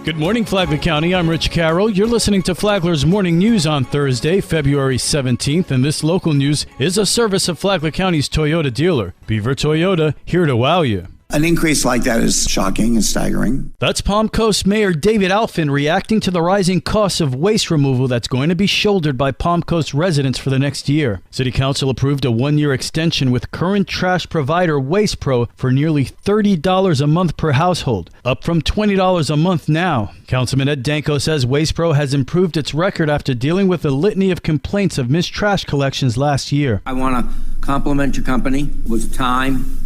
Good morning, Flagler County. I'm Rich Carroll. You're listening to Flagler's Morning News on Thursday, February 17th, and this local news is a service of Flagler County's Toyota dealer. Beaver Toyota, here to wow you. An increase like that is shocking and staggering. That's Palm Coast Mayor David Alfin reacting to the rising costs of waste removal that's going to be shouldered by Palm Coast residents for the next year. City Council approved a one-year extension with current trash provider Waste Pro for nearly $30 a month per household, up from $20 a month now. Councilman Ed Danko says Waste Pro has improved its record after dealing with a litany of complaints of missed trash collections last year. I want to compliment your company. It was time.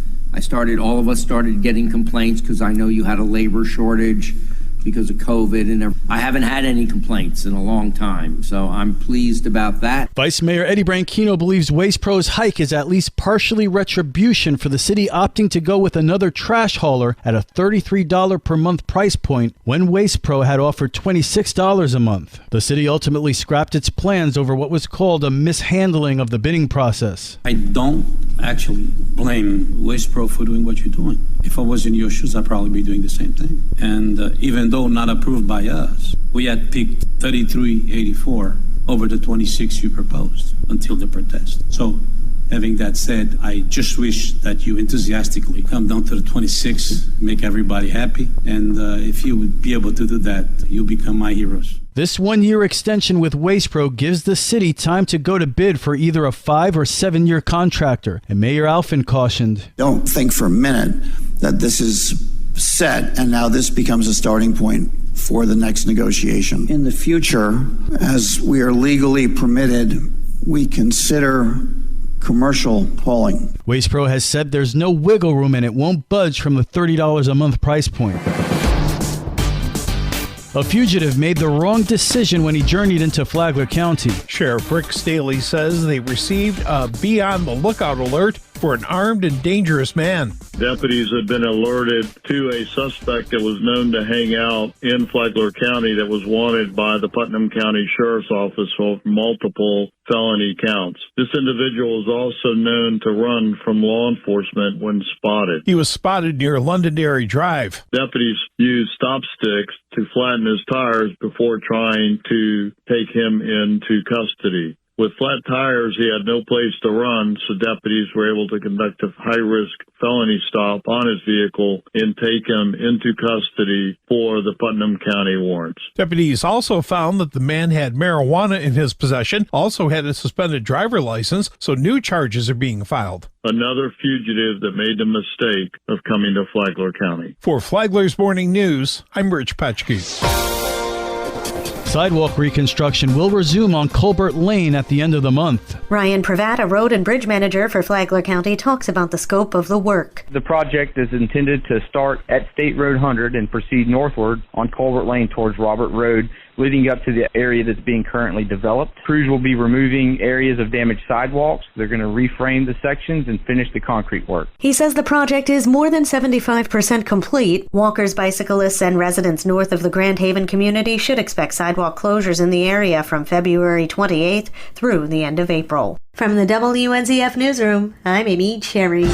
All of us started getting complaints because I know you had a labor shortage because of COVID, and I haven't had any complaints in a long time, so I'm pleased about that. Vice Mayor Eddie Branchino believes Waste Pro's hike is at least partially retribution for the city opting to go with another trash hauler at a $33 per month price point when Waste Pro had offered $26 a month. The city ultimately scrapped its plans over what was called a mishandling of the bidding process. I don't actually blame Waste Pro for doing what you're doing. If I was in your shoes, I'd probably be doing the same thing. And even though not approved by us, we had picked 3384 over the 26 you proposed until the protest. So having that said, I just wish that you enthusiastically come down to the 26, make everybody happy. And if you would be able to do that, you'll become my heroes. This one-year extension with Waste Pro gives the city time to go to bid for either a 5 or 7-year contractor. And Mayor Alfin cautioned, don't think for a minute that this is set and now this becomes a starting point for the next negotiation. In the future, as we are legally permitted, we consider commercial hauling. Waste Pro has said there's no wiggle room and it won't budge from the $30 a month price point. A fugitive made the wrong decision when he journeyed into Flagler County. Sheriff Rick Staley says they received a be-on-the-lookout alert for an armed and dangerous man. Deputies had been alerted to a suspect that was known to hang out in Flagler County that was wanted by the Putnam County Sheriff's Office for multiple felony counts. This individual is also known to run from law enforcement when spotted. He was spotted near Londonderry Drive. Deputies used stop sticks to flatten his tires before trying to take him into custody. With flat tires, he had no place to run, so deputies were able to conduct a high-risk felony stop on his vehicle and take him into custody for the Putnam County warrants. Deputies also found that the man had marijuana in his possession, also had a suspended driver license, so new charges are being filed. Another fugitive that made the mistake of coming to Flagler County. For Flagler's Morning News, I'm Rich Petchke. Sidewalk reconstruction will resume on Colbert Lane at the end of the month. Ryan Pravat, a road and bridge manager for Flagler County, talks about the scope of the work. The project is intended to start at State Road 100 and proceed northward on Colbert Lane towards Robert Road, leading up to the area that's being currently developed. Crews will be removing areas of damaged sidewalks. They're going to reframe the sections and finish the concrete work. He says the project is more than 75% complete. Walkers, bicyclists, and residents north of the Grand Haven community should expect sidewalk closures in the area from February 28th through the end of April. From the WNZF Newsroom, I'm Amy Cherry.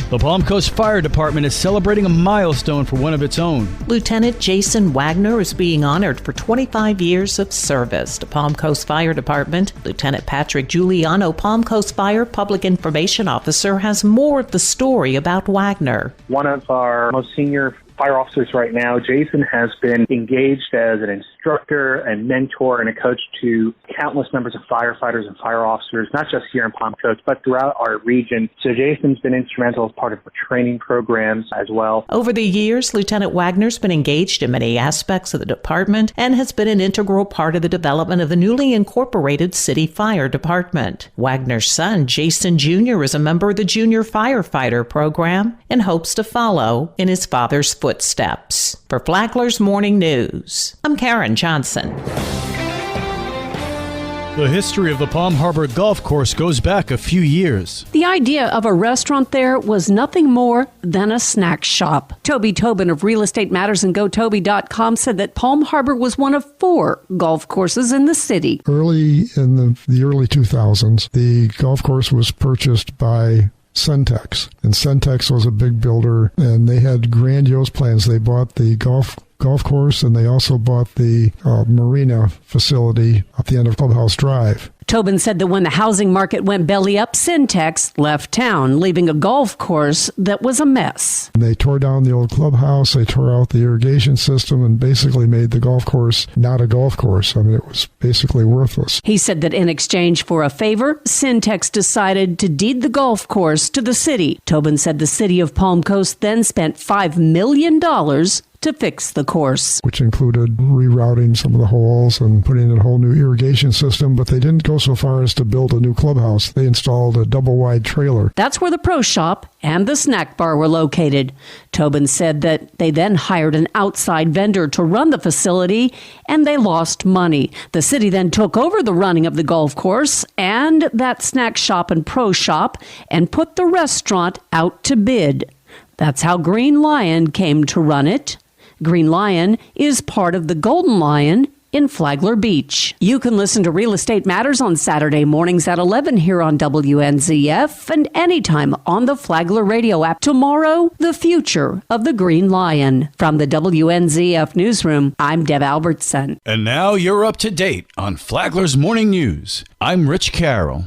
The Palm Coast Fire Department is celebrating a milestone for one of its own. Lieutenant Jason Wagner is being honored for 25 years of service to Palm Coast Fire Department. Lieutenant Patrick Giuliano, Palm Coast Fire Public Information Officer, has more of the story about Wagner. One of our most senior fire officers right now, Jason, has been engaged as an instructor and mentor and a coach to countless numbers of firefighters and fire officers, not just here in Palm Coast, but throughout our region. So Jason's been instrumental as part of our training programs as well. Over the years, Lieutenant Wagner's been engaged in many aspects of the department and has been an integral part of the development of the newly incorporated City Fire Department. Wagner's son, Jason Jr., is a member of the Junior Firefighter Program and hopes to follow in his father's footsteps. For Flagler's Morning News, I'm Karen Johnson. The history of the Palm Harbor Golf Course goes back a few years. The idea of a restaurant there was nothing more than a snack shop. Toby Tobin of Real Estate Matters and GoToby.com said that Palm Harbor was one of 4 golf courses in the city. Early in the early 2000s, the golf course was purchased by Centex. And Centex was a big builder, and they had grandiose plans. They bought the golf course, and they also bought the marina facility at the end of Clubhouse Drive. Tobin said that when the housing market went belly up, Centex left town, leaving a golf course that was a mess. They tore down the old clubhouse, they tore out the irrigation system, and basically made the golf course not a golf course. I mean, it was basically worthless. He said that in exchange for a favor, Centex decided to deed the golf course to the city. Tobin said the city of Palm Coast then spent $5 million to fix the course, which included rerouting some of the holes and putting in a whole new irrigation system, but they didn't go so far as to build a new clubhouse. They installed a double-wide trailer. That's where the pro shop and the snack bar were located. Tobin said that they then hired an outside vendor to run the facility, and they lost money. The city then took over the running of the golf course and that snack shop and pro shop and put the restaurant out to bid. That's how Green Lion came to run it. Green Lion is part of the Golden Lion in Flagler Beach. You can listen to Real Estate Matters on Saturday mornings at 11 here on WNZF and anytime on the Flagler radio app. Tomorrow, the future of the Green Lion. From the WNZF newsroom, I'm Deb Albertson. And now you're up to date on Flagler's Morning News. I'm Rich Carroll.